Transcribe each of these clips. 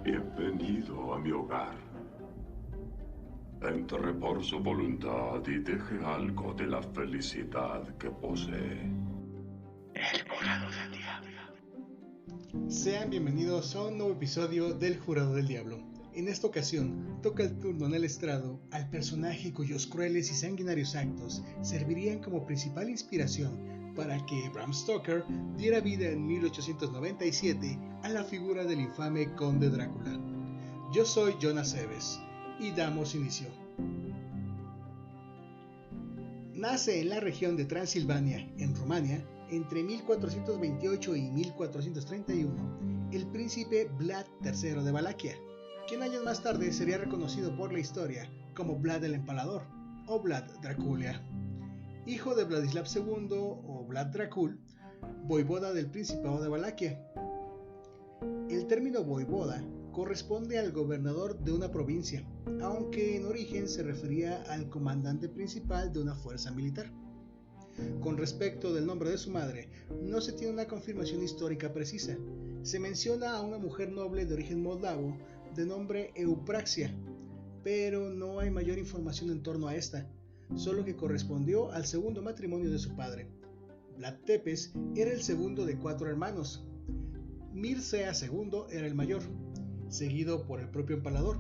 Bienvenido a mi hogar. Entre por su voluntad y deje algo de la felicidad que posee. El jurado del diablo. Sean bienvenidos a un nuevo episodio del Jurado del Diablo. En esta ocasión, toca el turno en el estrado al personaje cuyos crueles y sanguinarios actos servirían como principal inspiración para que Bram Stoker diera vida en 1897 a la figura del infame Conde Drácula. Yo soy Jonas Eves y damos inicio. Nace en la región de Transilvania, en Rumania, entre 1428 y 1431, el príncipe Vlad III de Valaquia, quien años más tarde sería reconocido por la historia como Vlad el Empalador o Vlad Dracula, hijo de Vladislav II o Vlad Dracul, voivoda del Principado de Valaquia. El término voivoda corresponde al gobernador de una provincia, aunque en origen se refería al comandante principal de una fuerza militar. Con respecto del nombre de su madre, no se tiene una confirmación histórica precisa. Se menciona a una mujer noble de origen moldavo de nombre Eupraxia, pero no hay mayor información en torno a esta, solo que correspondió al segundo matrimonio de su padre. Vlad Tepes era el segundo de 4 hermanos. Mircea II era el mayor, seguido por el propio Empalador,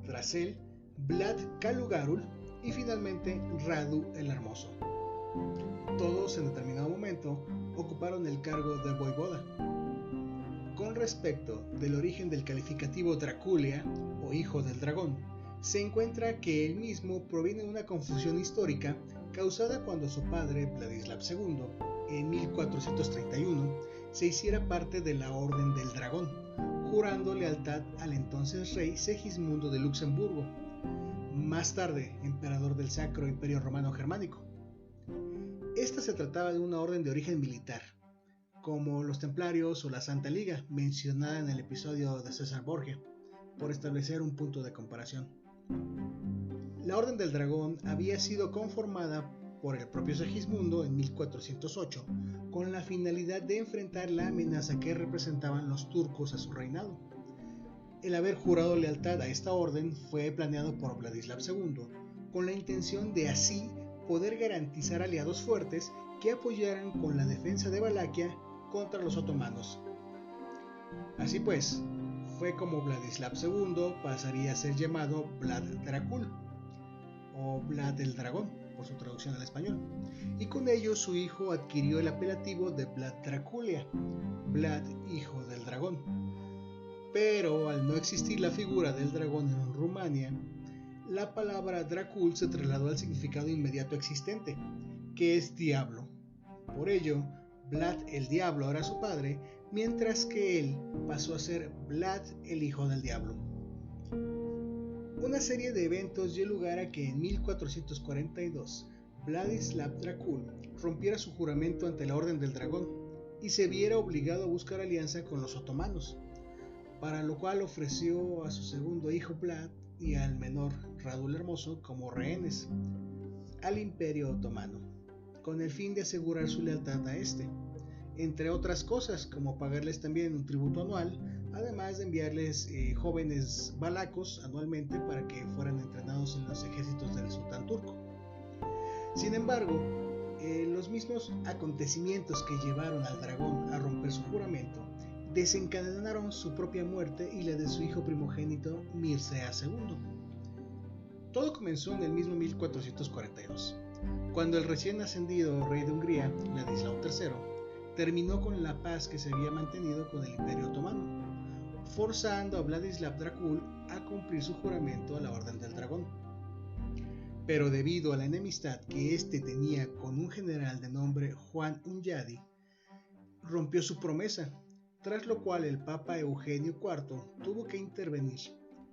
tras él Vlad Calugarul y finalmente Radu el Hermoso. Todos en determinado momento ocuparon el cargo de voivoda. Con respecto del origen del calificativo Draculia o hijo del dragón, se encuentra que el mismo proviene de una confusión histórica causada cuando su padre, Vladislav II, en 1431, se hiciera parte de la Orden del Dragón, jurando lealtad al entonces rey Segismundo de Luxemburgo, más tarde emperador del Sacro Imperio Romano Germánico. Esta se trataba de una orden de origen militar, como los Templarios o la Santa Liga, mencionada en el episodio de César Borgia, por establecer un punto de comparación. La Orden del Dragón había sido conformada por el propio Segismundo en 1408, con la finalidad de enfrentar la amenaza que representaban los turcos a su reinado. El haber jurado lealtad a esta orden fue planeado por Vladislav II, con la intención de así poder garantizar aliados fuertes que apoyaran con la defensa de Valaquia contra los otomanos. Así pues, fue como Vladislav II pasaría a ser llamado Vlad Dracul, o Vlad el Dragón, por su traducción al español, y con ello su hijo adquirió el apelativo de Vlad Draculia, Vlad hijo del dragón. Pero al no existir la figura del dragón en Rumania, la palabra Dracul se trasladó al significado inmediato existente, que es diablo. Por ello, Vlad el Diablo era su padre, mientras que él pasó a ser Vlad el hijo del diablo. Una serie de eventos dio lugar a que en 1442 Vladislav Dracul rompiera su juramento ante la Orden del Dragón y se viera obligado a buscar alianza con los otomanos, para lo cual ofreció a su segundo hijo Vlad y al menor Radu el Hermoso como rehenes al Imperio Otomano, con el fin de asegurar su lealtad a este, entre otras cosas como pagarles también un tributo anual, además de enviarles jóvenes valacos anualmente para que fueran entrenados en los ejércitos del sultán turco. Sin embargo, los mismos acontecimientos que llevaron al dragón a romper su juramento desencadenaron su propia muerte y la de su hijo primogénito Mircea II. Todo comenzó en el mismo 1442, cuando el recién ascendido rey de Hungría, Ladislao III, terminó con la paz que se había mantenido con el Imperio Otomano, forzando a Vladislav Dracul a cumplir su juramento a la Orden del Dragón. Pero debido a la enemistad que éste tenía con un general de nombre Juan Hunyadi, rompió su promesa, tras lo cual el Papa Eugenio IV tuvo que intervenir,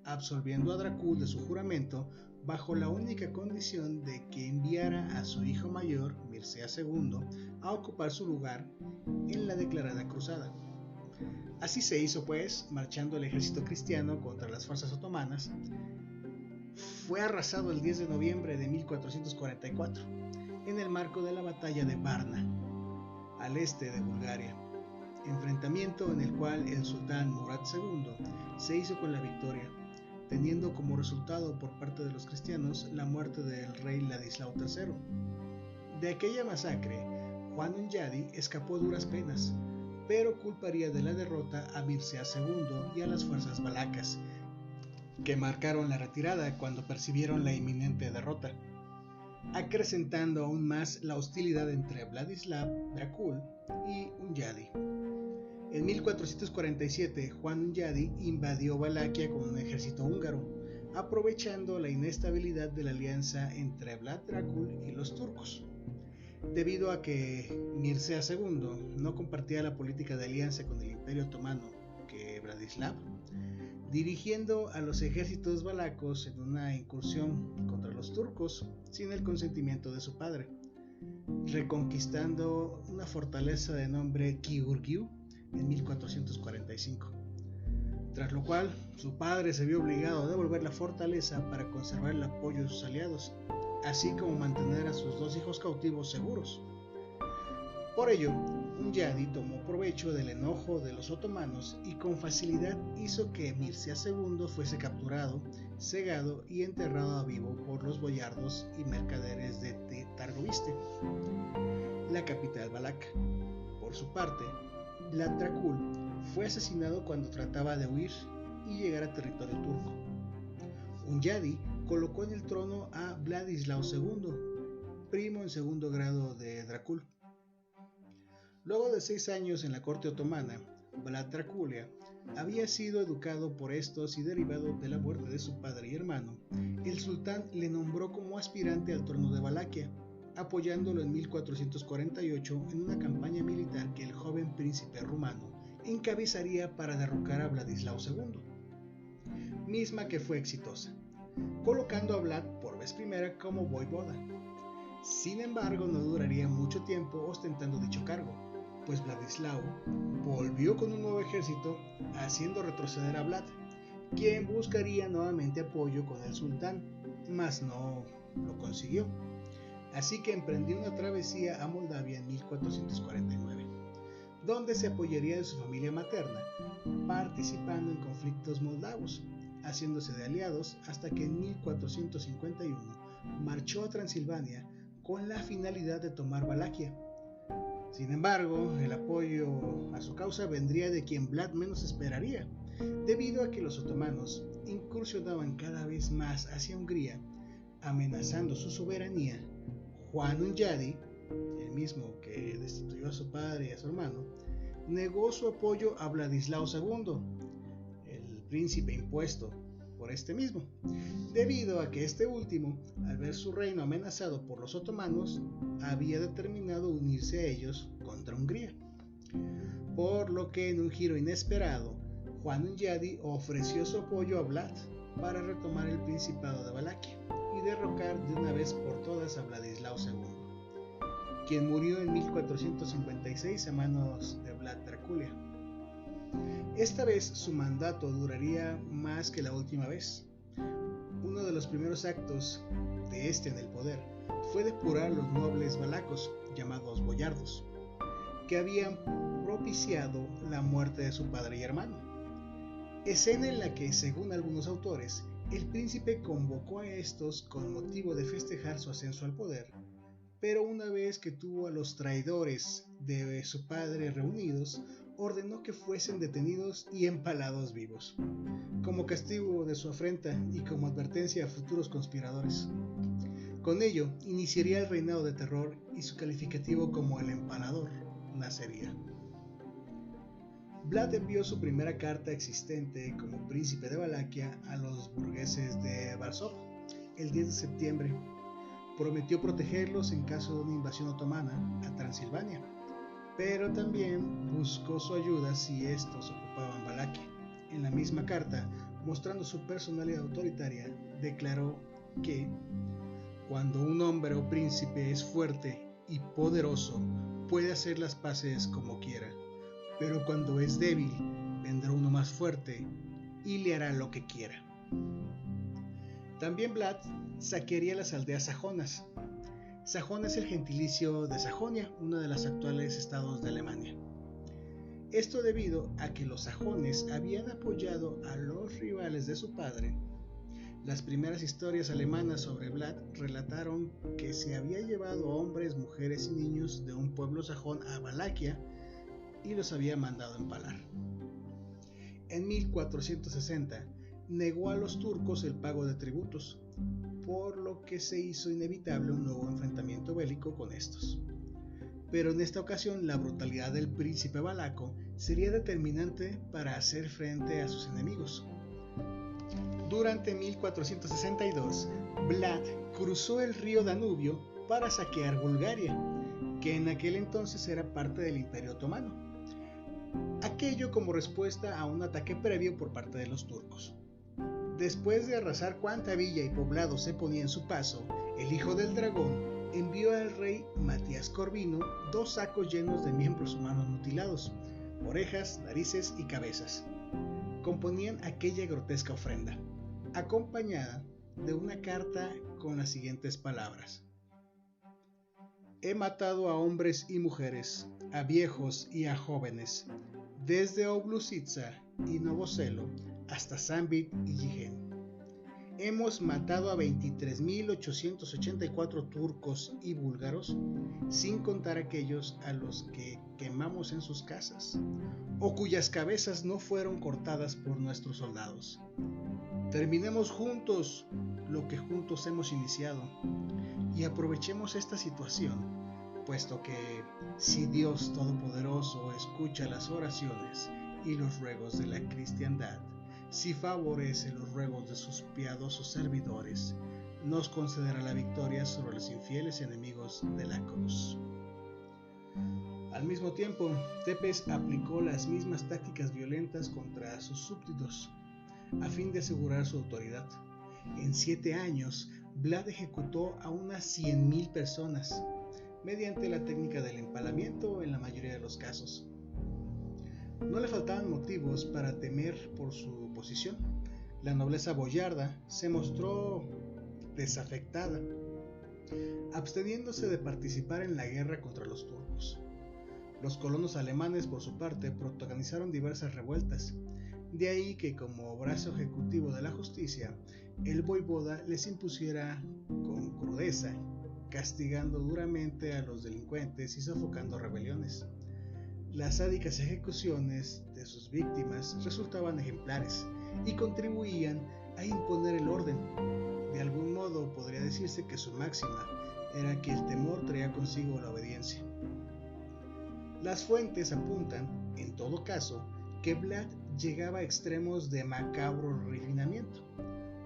absolviendo a Dracul de su juramento bajo la única condición de que enviara a su hijo mayor, Mircea II, a ocupar su lugar en la declarada cruzada. Así se hizo pues, marchando el ejército cristiano contra las fuerzas otomanas. Fue arrasado el 10 de noviembre de 1444, en el marco de la batalla de Varna, al este de Bulgaria. enfrentamiento en el cual el sultán Murad II se hizo con la victoria, teniendo como resultado por parte de los cristianos la muerte del rey Ladislao III. De aquella masacre, Juan Unyadi escapó a duras penas, pero culparía de la derrota a Mircea II y a las fuerzas valacas, que marcaron la retirada cuando percibieron la inminente derrota, acrecentando aún más la hostilidad entre Vladislav Dracul y Unyadi. En 1447, Juan Unyadi invadió Valaquia con un ejército húngaro, aprovechando la inestabilidad de la alianza entre Vlad Dracul y los turcos. Debido a que Mircea II no compartía la política de alianza con el Imperio Otomano que Vladislav, dirigiendo a los ejércitos valacos en una incursión contra los turcos sin el consentimiento de su padre, reconquistando una fortaleza de nombre Giurgiu en 1445, tras lo cual su padre se vio obligado a devolver la fortaleza para conservar el apoyo de sus aliados, así como mantener a sus dos hijos cautivos seguros. Por ello, Unyadi tomó provecho del enojo de los otomanos y con facilidad hizo que Mircea II fuese capturado, cegado y enterrado a vivo por los boyardos y mercaderes de Targoviste, la capital valaca. Por su parte, Vlad Dracul fue asesinado cuando trataba de huir y llegar a territorio turco. Unyadi colocó en el trono a Vladislao II, primo en segundo grado de Dracul. Luego de 6 años en la corte otomana, Vlad Draculia había sido educado por estos y derivado de la muerte de su padre y hermano, el sultán le nombró como aspirante al trono de Valaquia, apoyándolo en 1448 en una campaña militar que el joven príncipe rumano encabezaría para derrocar a Vladislao II, misma que fue exitosa, colocando a Vlad por vez primera como voivoda. Sin embargo, no duraría mucho tiempo ostentando dicho cargo, pues Vladislao volvió con un nuevo ejército, haciendo retroceder a Vlad, quien buscaría nuevamente apoyo con el sultán, mas no lo consiguió. Así que emprendió una travesía a Moldavia en 1449, donde se apoyaría de su familia materna, participando en conflictos moldavos, haciéndose de aliados hasta que en 1451 marchó a Transilvania con la finalidad de tomar Valaquia. Sin embargo, el apoyo a su causa vendría de quien Vlad menos esperaría, debido a que los otomanos incursionaban cada vez más hacia Hungría, amenazando su soberanía. Juan Unyadi, el mismo que destituyó a su padre y a su hermano, negó su apoyo a Vladislao II, el príncipe impuesto por este mismo, debido a que este último, al ver su reino amenazado por los otomanos, había determinado unirse a ellos contra Hungría. Por lo que en un giro inesperado, Juan Unyadi ofreció su apoyo a Vlad para retomar el principado de Valaquia y derrocar de una vez por todas a Vladislao II, quien murió en 1456 a manos de Vlad Draculia. Esta vez su mandato duraría más que la última vez. Uno de los primeros actos de este en el poder fue depurar a los nobles valacos, llamados boyardos, que habían propiciado la muerte de su padre y hermano. Escena en la que, según algunos autores, el príncipe convocó a estos con motivo de festejar su ascenso al poder, pero una vez que tuvo a los traidores de su padre reunidos, ordenó que fuesen detenidos y empalados vivos, como castigo de su afrenta y como advertencia a futuros conspiradores. Con ello, iniciaría el reinado de terror y su calificativo como el empalador nacería. Vlad envió su primera carta existente como príncipe de Valaquia a los burgueses de Varsov el 10 de septiembre. Prometió protegerlos en caso de una invasión otomana a Transilvania, pero también buscó su ayuda si estos ocupaban Valaquia. En la misma carta, mostrando su personalidad autoritaria, declaró que cuando un hombre o príncipe es fuerte y poderoso, puede hacer las paces como quiera, pero cuando es débil, vendrá uno más fuerte y le hará lo que quiera. También Vlad saquearía las aldeas sajonas. Sajón es el gentilicio de Sajonia, uno de los actuales estados de Alemania. Esto debido a que los sajones habían apoyado a los rivales de su padre. Las primeras historias alemanas sobre Vlad relataron que se había llevado hombres, mujeres y niños de un pueblo sajón a Valaquia y los había mandado empalar. En 1460 negó a los turcos el pago de tributos, por lo que se hizo inevitable un nuevo enfrentamiento bélico con estos. Pero en esta ocasión la brutalidad del príncipe valaco sería determinante para hacer frente a sus enemigos. Durante 1462, Vlad cruzó el río Danubio para saquear Bulgaria, que en aquel entonces era parte del Imperio Otomano. Aquello como respuesta a un ataque previo por parte de los turcos. Después de arrasar cuanta villa y poblado se ponía en su paso, el hijo del dragón envió al rey Matías Corvino 2 sacos llenos de miembros humanos mutilados, orejas, narices y cabezas. Componían aquella grotesca ofrenda, acompañada de una carta con las siguientes palabras: he matado a hombres y mujeres, a viejos y a jóvenes, desde Oblusitsa y Novoselo hasta Sambit y Yigen. Hemos matado a 23.884 turcos y búlgaros, sin contar aquellos a los que quemamos en sus casas, o cuyas cabezas no fueron cortadas por nuestros soldados. Terminemos juntos lo que juntos hemos iniciado, y aprovechemos esta situación, puesto que si Dios Todopoderoso escucha las oraciones y los ruegos de la cristiandad, si favorece los ruegos de sus piadosos servidores, nos concederá la victoria sobre los infieles enemigos de la cruz. Al mismo tiempo, Tepes aplicó las mismas tácticas violentas contra sus súbditos, a fin de asegurar su autoridad. En 7 años, Vlad ejecutó a unas 100.000 personas, mediante la técnica del empalamiento en la mayoría de los casos. No le faltaban motivos para temer por su posición. La nobleza boyarda se mostró desafectada, absteniéndose de participar en la guerra contra los turcos. Los colonos alemanes, por su parte, protagonizaron diversas revueltas. De ahí que, como brazo ejecutivo de la justicia, el voivoda les impusiera con crudeza, castigando duramente a los delincuentes y sofocando rebeliones. Las sádicas ejecuciones de sus víctimas resultaban ejemplares y contribuían a imponer el orden. De algún modo podría decirse que su máxima era que el temor traía consigo la obediencia. Las fuentes apuntan, en todo caso, que Vlad llegaba a extremos de macabro refinamiento,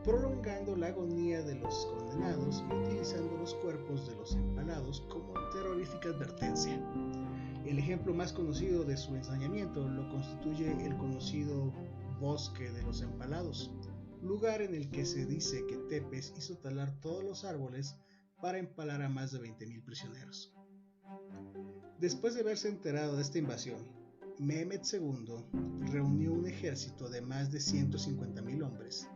prolongando la agonía de los condenados y utilizando los cuerpos de los empalados como terrorífica advertencia. El ejemplo más conocido de su ensañamiento lo constituye el conocido Bosque de los Empalados, lugar en el que se dice que Tepes hizo talar todos los árboles para empalar a más de 20.000 prisioneros. Después de haberse enterado de esta invasión, Mehmed II reunió un ejército de más de 150.000 hombres,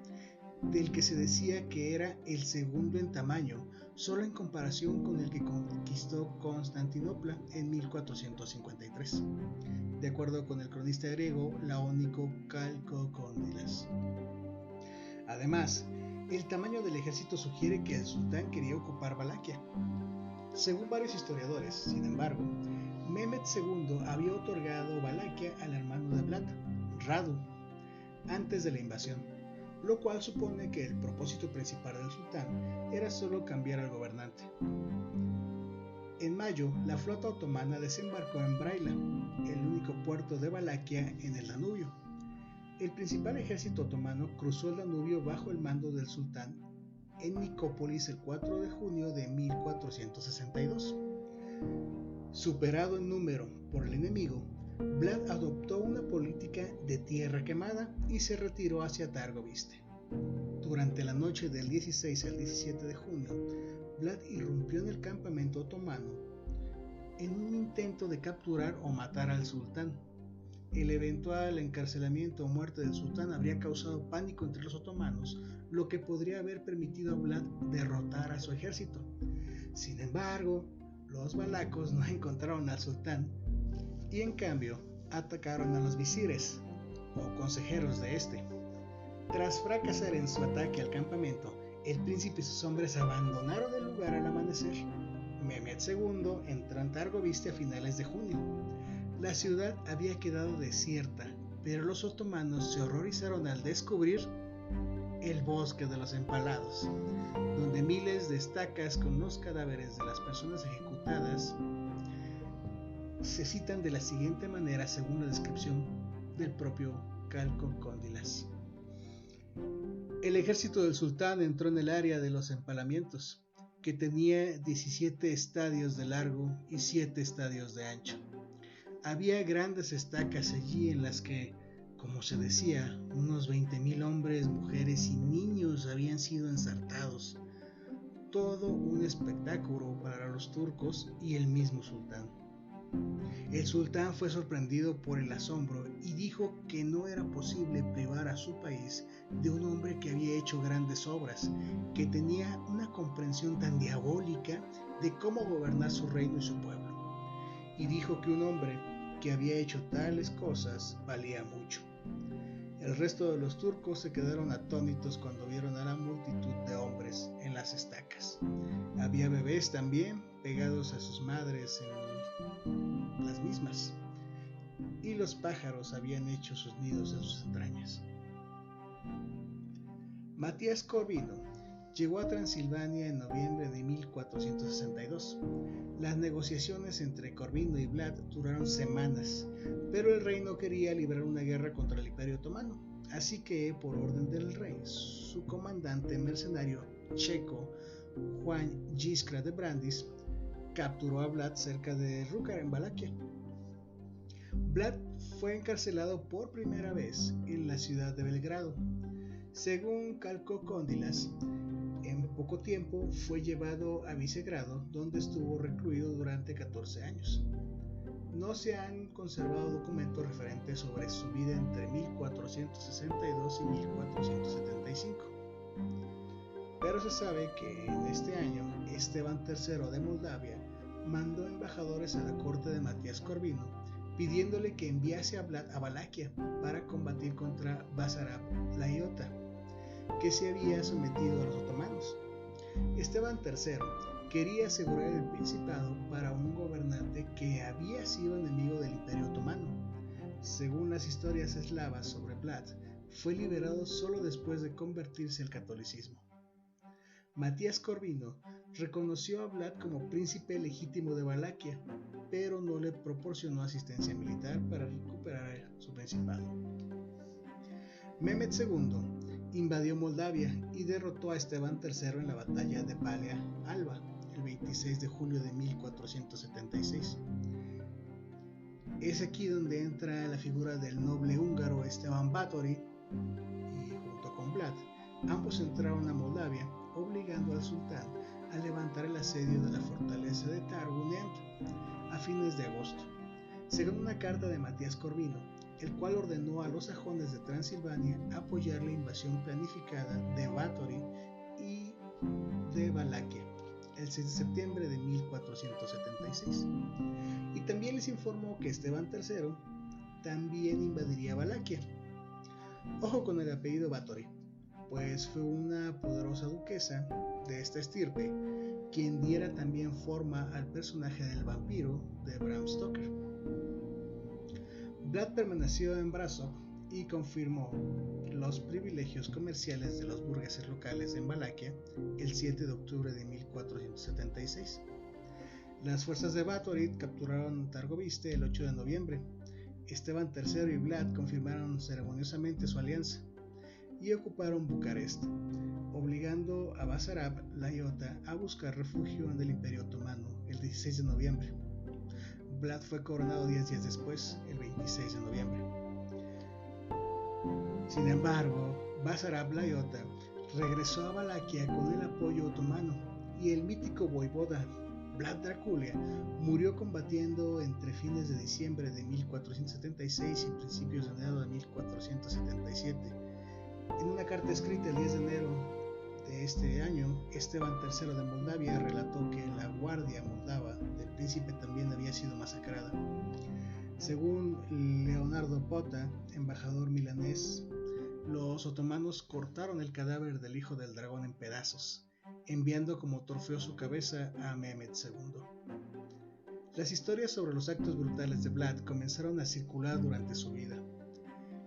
del que se decía que era el segundo en tamaño, solo en comparación con el que conquistó Constantinopla en 1453, de acuerdo con el cronista griego Laónico Calcocónidas. Además, el tamaño del ejército sugiere que el sultán quería ocupar Valaquia. Según varios historiadores, sin embargo, Mehmed II había otorgado Valaquia al hermano de Vlad, Radu, antes de la invasión, lo cual supone que el propósito principal del sultán era solo cambiar al gobernante. En mayo, la flota otomana desembarcó en Braila, el único puerto de Valaquia en el Danubio. El principal ejército otomano cruzó el Danubio bajo el mando del sultán en Nicópolis el 4 de junio de 1462. Superado en número por el enemigo, Vlad adoptó una política de tierra quemada y se retiró hacia Targoviste. Durante la noche del 16 al 17 de junio, Vlad irrumpió en el campamento otomano en un intento de capturar o matar al sultán. El eventual encarcelamiento o muerte del sultán habría causado pánico entre los otomanos, lo que podría haber permitido a Vlad derrotar a su ejército. Sin embargo, los valacos no encontraron al sultán y en cambio atacaron a los visires, o consejeros de este. Tras fracasar en su ataque al campamento, el príncipe y sus hombres abandonaron el lugar al amanecer. Mehmed II entró en Targoviste a finales de junio. La ciudad había quedado desierta, pero los otomanos se horrorizaron al descubrir el bosque de los empalados, donde miles de estacas con los cadáveres de las personas ejecutadas se citan de la siguiente manera según la descripción del propio Calco Condilas. El ejército del sultán entró en el área de los empalamientos, que tenía 17 estadios de largo y 7 estadios de ancho. Había grandes estacas allí en las que, como se decía, unos 20.000 hombres, mujeres y niños habían sido ensartados. Todo un espectáculo para los turcos y el mismo sultán. El sultán fue sorprendido por el asombro y dijo que no era posible privar a su país de un hombre que había hecho grandes obras, que tenía una comprensión tan diabólica de cómo gobernar su reino y su pueblo. Y dijo que un hombre que había hecho tales cosas valía mucho. El resto de los turcos se quedaron atónitos cuando vieron a la multitud de hombres en las estacas. Había bebés también pegados a sus madres en las mismas, y los pájaros habían hecho sus nidos en sus entrañas. Matías Corvino llegó a Transilvania en noviembre de 1462. Las negociaciones entre Corvino y Vlad duraron semanas, pero el rey no quería librar una guerra contra el Imperio Otomano, así que, por orden del rey, su comandante mercenario checo, Juan Jiskra de Brandis, capturó a Vlad cerca de Rukar en Valaquia. Vlad fue encarcelado por primera vez en la ciudad de Belgrado. Según Calco Condilas, en poco tiempo fue llevado a Visegrado, donde estuvo recluido durante 14 años. No se han conservado documentos referentes sobre su vida entre 1462 y 1475. Pero se sabe que en este año Esteban III de Moldavia mandó embajadores a la corte de Matías Corvino, pidiéndole que enviase a Vlad a Valaquia para combatir contra Basarab Laiota, que se había sometido a los otomanos. Esteban III quería asegurar el principado para un gobernante que había sido enemigo del Imperio Otomano. Según las historias eslavas sobre Vlad, fue liberado solo después de convertirse al catolicismo. Matías Corvino reconoció a Vlad como príncipe legítimo de Valaquia, pero no le proporcionó asistencia militar para recuperar su principado. Mehmed II invadió Moldavia y derrotó a Esteban III en la batalla de Balea Alba el 26 de julio de 1476. Es aquí donde entra la figura del noble húngaro Esteban Báthory, y junto con Vlad, ambos entraron a Moldavia, obligando al sultán a levantar el asedio de la fortaleza de Targuneant a fines de agosto, según una carta de Matías Corvino, el cual ordenó a los sajones de Transilvania apoyar la invasión planificada de Báthory y de Valaquia el 6 de septiembre de 1476. Y también les informó que Esteban III también invadiría Valaquia. Ojo con el apellido Báthory, pues fue una poderosa duquesa de esta estirpe quien diera también forma al personaje del vampiro de Bram Stoker. Vlad permaneció en Brasov y confirmó los privilegios comerciales de los burgueses locales en Valaquia el 7 de octubre de 1476. Las fuerzas de Báthory capturaron Targoviste el 8 de noviembre. Esteban III y Vlad confirmaron ceremoniosamente su alianza y ocuparon Bucarest, obligando a Basarab Laiota a buscar refugio en el Imperio Otomano el 16 de noviembre. Vlad fue coronado 10 días después, el 26 de noviembre. Sin embargo, Basarab Laiota regresó a Valaquia con el apoyo otomano y el mítico voivoda Vlad Draculia murió combatiendo entre fines de diciembre de 1476 y principios de enero de 1477. En una carta escrita el 10 de enero de este año, Esteban III de Moldavia relató que la guardia moldava del príncipe también había sido masacrada. Según Leonardo Pota, embajador milanés, los otomanos cortaron el cadáver del hijo del dragón en pedazos, enviando como trofeo su cabeza a Mehmed II. Las historias sobre los actos brutales de Vlad comenzaron a circular durante su vida.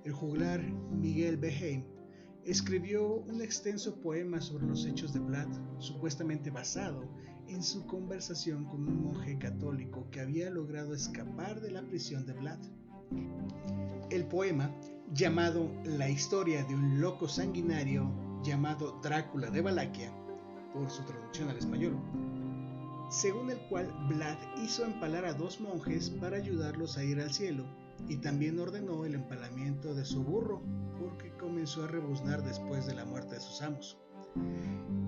El juglar Miguel Beheim escribió un extenso poema sobre los hechos de Vlad, supuestamente basado en su conversación con un monje católico que había logrado escapar de la prisión de Vlad. El poema, llamado La historia de un loco sanguinario llamado Drácula de Valaquia, por su traducción al español, según el cual Vlad hizo empalar a 2 monjes para ayudarlos a ir al cielo, y también ordenó el empalamiento de su burro porque comenzó a rebuznar después de la muerte de sus amos.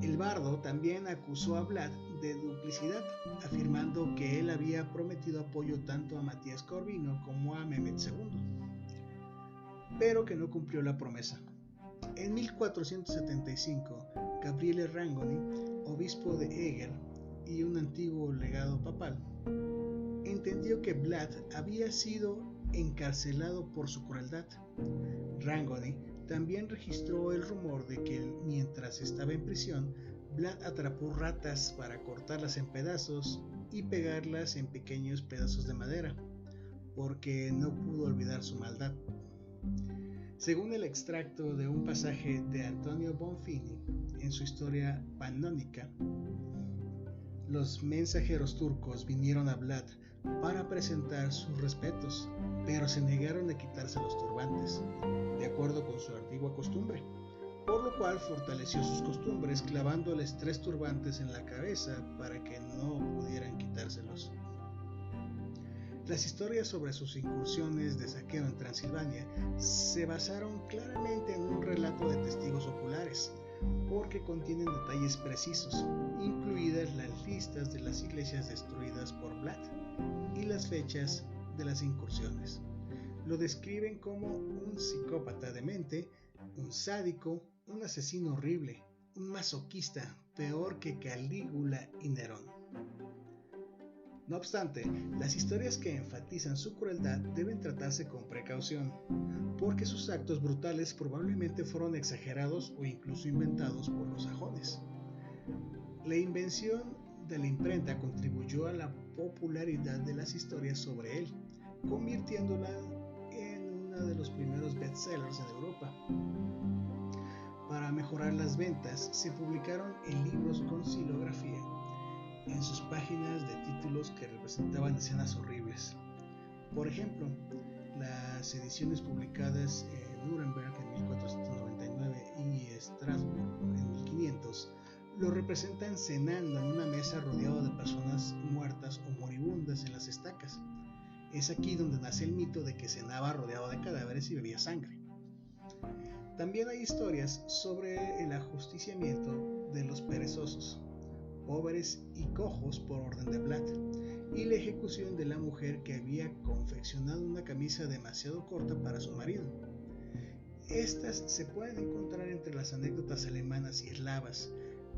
El bardo también acusó a Vlad de duplicidad, afirmando que él había prometido apoyo tanto a Matías Corvino como a Mehmed II, pero que no cumplió la promesa. En 1475, Gabriele Rangoni, obispo de Eger y un antiguo legado papal, entendió que Vlad había sido encarcelado por su crueldad. Rangoni también registró el rumor de que mientras estaba en prisión, Vlad atrapó ratas para cortarlas en pedazos y pegarlas en pequeños pedazos de madera, porque no pudo olvidar su maldad. Según el extracto de un pasaje de Antonio Bonfini en su historia panónica, los mensajeros turcos vinieron a Vlad para presentar sus respetos, pero se negaron a quitarse los turbantes, de acuerdo con su antigua costumbre, por lo cual fortaleció sus costumbres clavándoles 3 turbantes en la cabeza para que no pudieran quitárselos. Las historias sobre sus incursiones de saqueo en Transilvania se basaron claramente en un relato de testigos oculares, porque contienen detalles precisos, incluidas las listas de las iglesias destruidas por Vlad y las fechas de las incursiones. Lo describen como un psicópata demente, un sádico, un asesino horrible, un masoquista, peor que Calígula y Nerón. No obstante, las historias que enfatizan su crueldad deben tratarse con precaución, porque sus actos brutales probablemente fueron exagerados o incluso inventados por los sajones. La invención de la imprenta contribuyó a la popularidad de las historias sobre él, convirtiéndola en uno de los primeros bestsellers en Europa. Para mejorar las ventas, se publicaron en libros con xilografía en sus páginas de títulos que representaban escenas horribles. Por ejemplo, las ediciones publicadas en Nuremberg en 1499 y Estrasburgo en 1500 lo representan cenando en una mesa rodeado de personas muertas o moribundas en las estacas. Es aquí donde nace el mito de que cenaba rodeado de cadáveres y bebía sangre. También hay historias sobre el ajusticiamiento de los perezosos, pobres y cojos por orden de Vlad, y la ejecución de la mujer que había confeccionado una camisa demasiado corta para su marido. Estas se pueden encontrar entre las anécdotas alemanas y eslavas.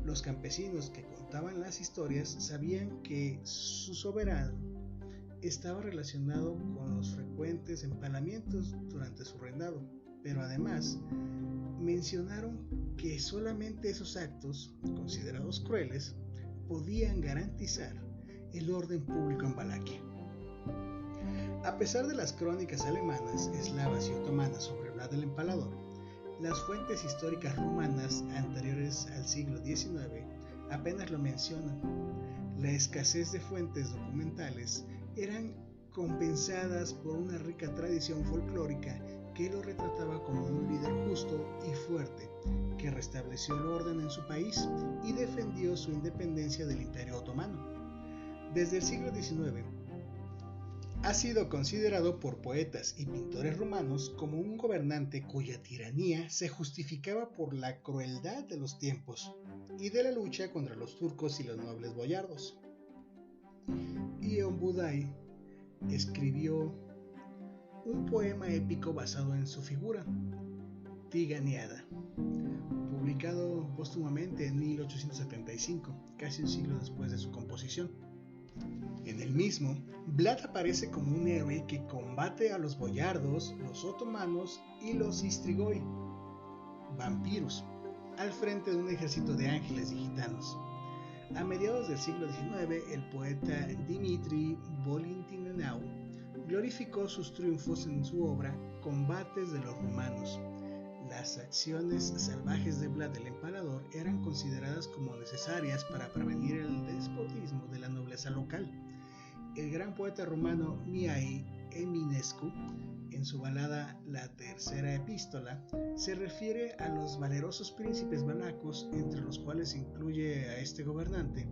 Los campesinos que contaban las historias sabían que su soberano estaba relacionado con los frecuentes empalamientos durante su reinado, pero además mencionaron que solamente esos actos, considerados crueles, podían garantizar el orden público en Valaquia. A pesar de las crónicas alemanas, eslavas y otomanas sobre Vlad el Empalador, las fuentes históricas rumanas anteriores al siglo XIX apenas lo mencionan. La escasez de fuentes documentales eran compensadas por una rica tradición folclórica que lo retrataba como un líder justo y fuerte, que restableció el orden en su país y defendió su independencia del Imperio Otomano. Desde el siglo XIX, ha sido considerado por poetas y pintores rumanos como un gobernante cuya tiranía se justificaba por la crueldad de los tiempos y de la lucha contra los turcos y los nobles boyardos. Ion Budai escribió un poema épico basado en su figura, Tiganiada, publicado póstumamente en 1875, casi un siglo después de su composición. En el mismo, Vlad aparece como un héroe que combate a los boyardos, los otomanos y los istrigoi, vampiros, al frente de un ejército de ángeles y gitanos. A mediados del siglo XIX, el poeta Dimitri Volintinenau glorificó sus triunfos en su obra Combates de los Rumanos. Las acciones salvajes de Vlad el Empalador eran consideradas como necesarias para prevenir el despotismo de la nobleza local. El gran poeta rumano Mihai Eminescu, en su balada La Tercera Epístola, se refiere a los valerosos príncipes valacos, entre los cuales incluye a este gobernante.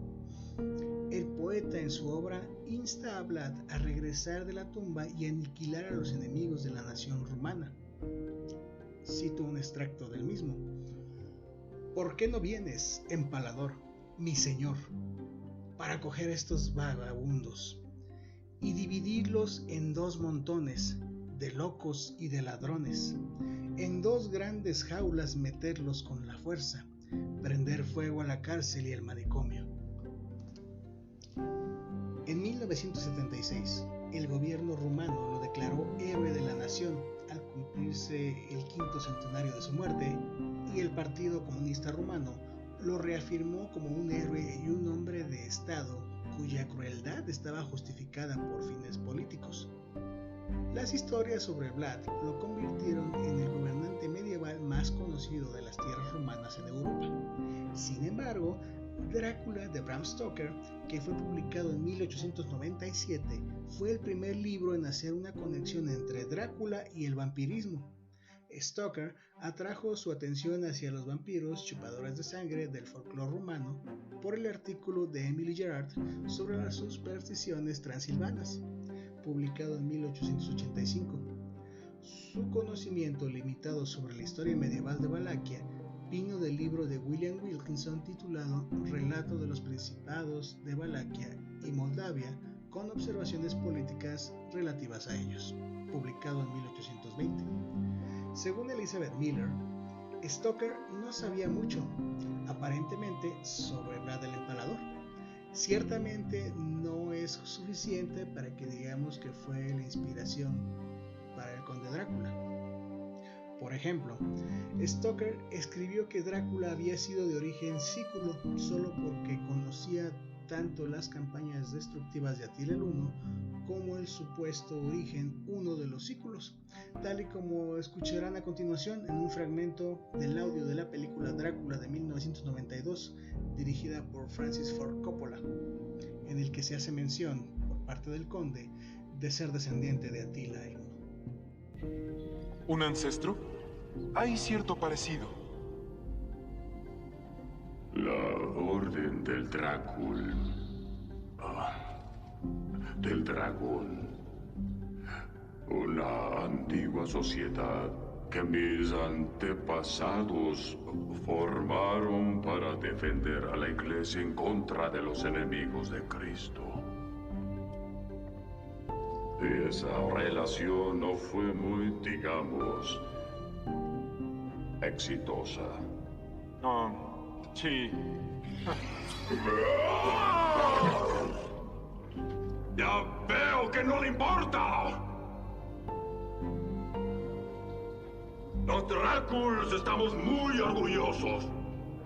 El poeta en su obra insta a Vlad a regresar de la tumba y aniquilar a los enemigos de la nación rumana. Cito un extracto del mismo. ¿Por qué no vienes, empalador, mi señor, para coger estos vagabundos y dividirlos en dos montones de locos y de ladrones, en dos grandes jaulas meterlos con la fuerza, prender fuego a la cárcel y el manicomio? En 1976, el gobierno rumano lo declaró héroe de la nación al cumplirse el 5º centenario de su muerte, y el Partido Comunista Rumano lo reafirmó como un héroe y un hombre de Estado cuya crueldad estaba justificada por fines políticos. Las historias sobre Vlad lo convirtieron en el gobernante medieval más conocido de las tierras rumanas en Europa. Sin embargo, Drácula de Bram Stoker, que fue publicado en 1897, fue el primer libro en hacer una conexión entre Drácula y el vampirismo. Stoker atrajo su atención hacia los vampiros chupadores de sangre del folclore rumano por el artículo de Emily Gerard sobre las supersticiones transilvanas, publicado en 1885. Su conocimiento limitado sobre la historia medieval de Valaquia vino del libro de William Wilkinson titulado Relato de los Principados de Valaquia y Moldavia con observaciones políticas relativas a ellos, publicado en 1820. Según Elizabeth Miller, Stoker no sabía mucho, aparentemente, sobre Vlad el Empalador. Ciertamente no es suficiente para que digamos que fue la inspiración para el conde Drácula. Por ejemplo, Stoker escribió que Drácula había sido de origen sículo solo porque conocía tanto las campañas destructivas de Atila el Huno como el supuesto origen uno de los sículos, tal y como escucharán a continuación en un fragmento del audio de la película Drácula de 1992, dirigida por Francis Ford Coppola, en el que se hace mención, por parte del conde, de ser descendiente de Atila el Huno. ¿Un ancestro? Hay cierto parecido. La Orden del Drácul. Del Dragón. Una antigua sociedad que mis antepasados formaron para defender a la Iglesia en contra de los enemigos de Cristo. Esa relación no fue muy, digamos, exitosa. Sí. ¡Ya veo que no le importa! Los Dráculos estamos muy orgullosos.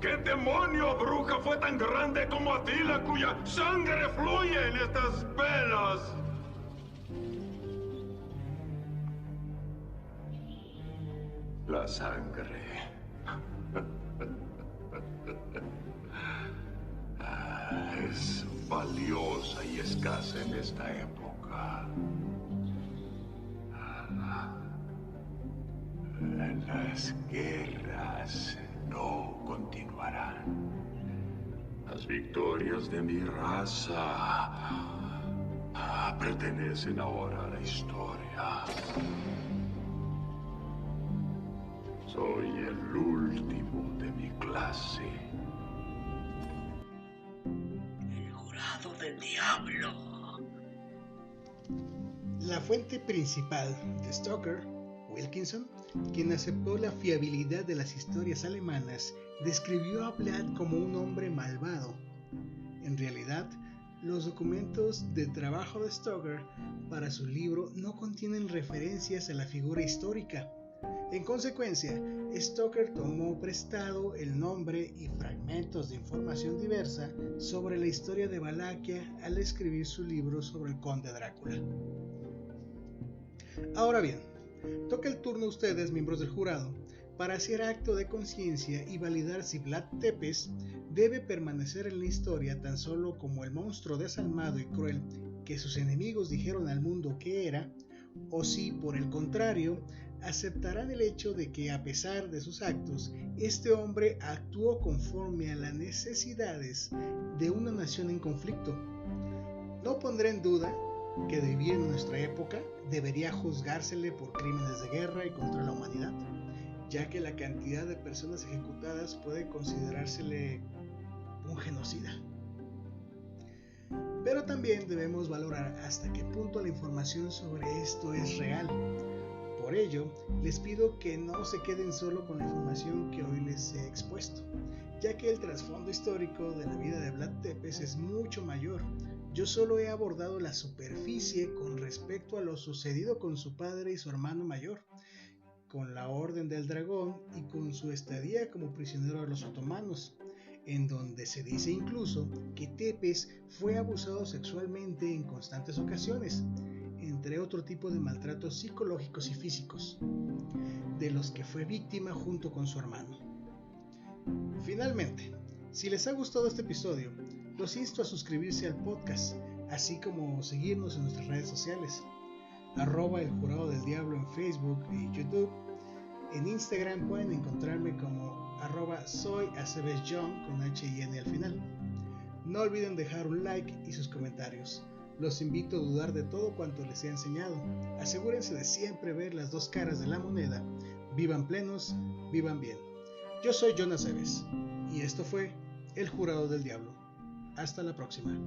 ¿Qué demonio bruja fue tan grande como Atila, cuya sangre fluye en estas venas? La sangre. Es valiosa y escasa en esta época. Las guerras no continuarán. Las victorias de mi raza pertenecen ahora a la historia. Soy el último de mi clase. El jurado del diablo. La fuente principal de Stoker, Wilkinson, quien aceptó la fiabilidad de las historias alemanas, describió a Vlad como un hombre malvado. En realidad, los documentos de trabajo de Stoker para su libro no contienen referencias a la figura histórica. En consecuencia, Stoker tomó prestado el nombre y fragmentos de información diversa sobre la historia de Valaquia al escribir su libro sobre el conde Drácula. Ahora bien, toca el turno a ustedes, miembros del jurado, para hacer acto de conciencia y validar si Vlad Tepes debe permanecer en la historia tan solo como el monstruo desalmado y cruel que sus enemigos dijeron al mundo que era, o si, por el contrario, aceptarán el hecho de que, a pesar de sus actos, este hombre actuó conforme a las necesidades de una nación en conflicto. No pondré en duda que, de vivir en nuestra época, debería juzgársele por crímenes de guerra y contra la humanidad, ya que la cantidad de personas ejecutadas puede considerársele un genocida. Pero también debemos valorar hasta qué punto la información sobre esto es real. Por ello, les pido que no se queden solo con la información que hoy les he expuesto, ya que el trasfondo histórico de la vida de Vlad Tepes es mucho mayor. Yo solo he abordado la superficie con respecto a lo sucedido con su padre y su hermano mayor, con la Orden del Dragón y con su estadía como prisionero de los otomanos, en donde se dice incluso que Tepes fue abusado sexualmente en constantes ocasiones, entre otro tipo de maltratos psicológicos y físicos, de los que fue víctima junto con su hermano. Finalmente, si les ha gustado este episodio, los insto a suscribirse al podcast, así como seguirnos en nuestras redes sociales, @El Jurado del Diablo en Facebook y YouTube. En Instagram pueden encontrarme como @soyacebesjohn con H y N al final. No olviden dejar un like y sus comentarios. Los invito a dudar de todo cuanto les he enseñado. Asegúrense de siempre ver las dos caras de la moneda. Vivan plenos, vivan bien. Yo soy John Aceves y esto fue El Jurado del Diablo. Hasta la próxima.